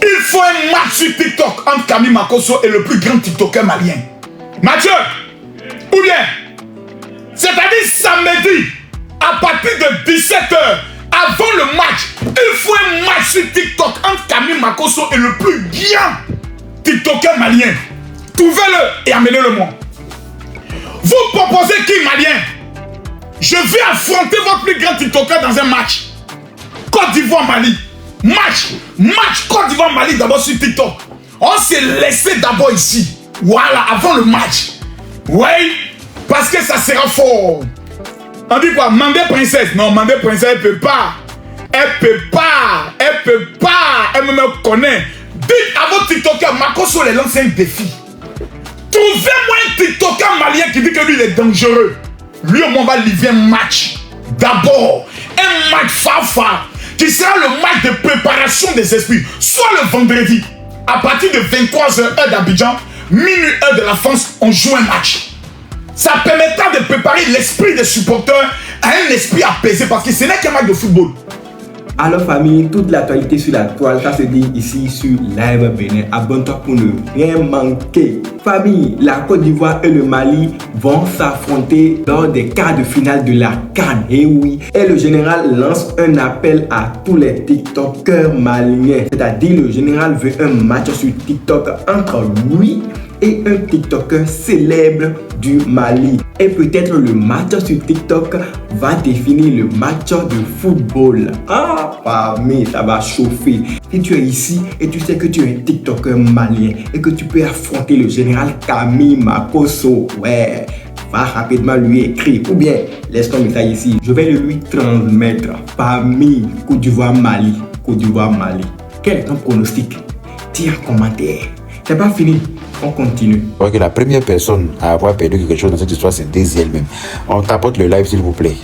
Il faut un match sur TikTok entre Camille Makosso et le plus grand TikToker malien. Mathieu, ou bien, c'est-à-dire samedi, à partir de 17h, avant le match, il faut un match sur TikTok entre Camille Makosso et le plus grand TikToker malien. Trouvez-le et amenez-le-moi. Vous proposez qui, malien? Je vais affronter votre plus grand TikToker dans un match. Côte d'Ivoire-Mali. Match Côte d'Ivoire-Mali d'abord sur TikTok. On s'est laissé d'abord ici. Voilà, avant le match. Oui, parce que ça sera fort. On dit quoi? Mandé princesse. Non, Mandé princesse, elle peut pas. Elle me connaît. Dites à vos TikTokers, Makosso les lance un défi. Trouvez-moi un TikToker malien qui dit que lui il est dangereux. Lui au moins on va livrer un match. D'abord, un match fafa qui sera le match de préparation des esprits. Soit le vendredi, à partir de 23h heure d'Abidjan, minuit heure de la France, on joue un match. Ça permettra de préparer l'esprit des supporters à un esprit apaisé parce que ce n'est qu'un match de football. Alors famille, toute l'actualité sur la toile, ça se dit ici sur Live Bénin. Abonne-toi pour ne rien manquer. Famille, la Côte d'Ivoire et le Mali vont s'affronter lors des quarts de finale de la CAN. Et oui, et le général lance un appel à tous les TikTokers maliens. C'est-à-dire le général veut un match sur TikTok entre lui et un TikToker célèbre du Mali. Et peut-être le match sur TikTok va définir le match de football. Ah, famille, ça va chauffer. Si tu es ici et tu sais que tu es un TikToker malien et que tu peux affronter le général Camille Makosso, ouais, va rapidement lui écrire ou bien laisse ton message ici. Je vais le lui transmettre. Famille, Côte d'Ivoire Mali. Côte d'Ivoire Mali. Quel est ton pronostic? Dis en commentaire. C'est pas fini. On continue. Je crois que la première personne à avoir perdu quelque chose dans cette histoire, c'est Daisy elle-même. On tapote le live, s'il vous plaît.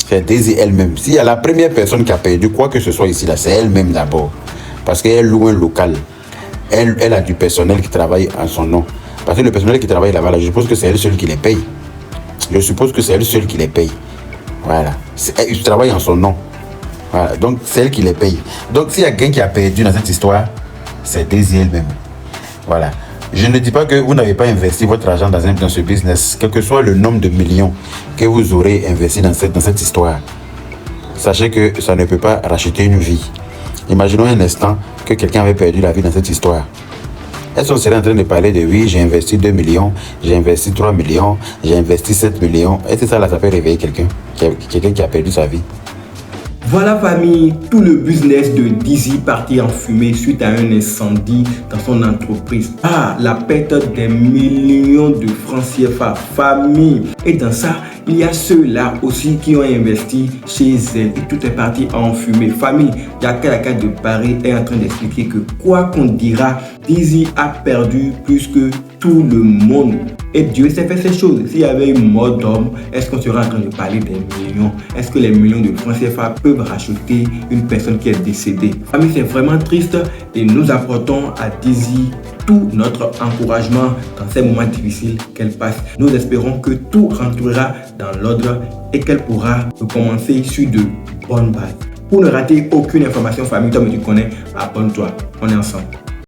C'est Daisy elle-même. S'il y a la première personne qui a perdu quoi que ce soit ici, là, c'est elle-même d'abord. Parce qu'elle loue un local. Elle a du personnel qui travaille en son nom. Parce que le personnel qui travaille là-bas, là, je suppose que c'est elle seule qui les paye. Voilà. Elle travaille en son nom. Voilà. Donc, c'est elle qui les paye. Donc, s'il y a quelqu'un qui a perdu dans cette histoire, c'est Daisy elle-même. Voilà. Je ne dis pas que vous n'avez pas investi votre argent dans ce business, quel que soit le nombre de millions que vous aurez investi dans cette histoire. Sachez que ça ne peut pas racheter une vie. Imaginons un instant que quelqu'un avait perdu la vie dans cette histoire. Est-ce qu'on serait en train de parler de oui, j'ai investi 2 millions, j'ai investi 3 millions, j'ai investi 7 millions. Est-ce que ça là, ça peut réveiller quelqu'un qui a perdu sa vie? Voilà famille, tout le business de Dizzy parti en fumée suite à un incendie dans son entreprise. Ah, la perte des millions de francs CFA, famille. Et dans ça, il y a ceux-là aussi qui ont investi chez elle et tout est parti en fumée. Famille, Yaka de Paris est en train d'expliquer que quoi qu'on dira, Dizzy a perdu plus que tout le monde. Et Dieu s'est fait ces choses. S'il y avait une mort d'homme, est-ce qu'on serait en train de parler des millions? Est-ce que les millions de francs CFA peuvent racheter une personne qui est décédée? Famille, c'est vraiment triste et nous apportons à Dizzy tout notre encouragement dans ces moments difficiles qu'elle passe. Nous espérons que tout rentrera dans l'ordre et qu'elle pourra recommencer sur de bonnes bases. Pour ne rater aucune information, famille, toi, tu connais, abonne-toi. On est ensemble.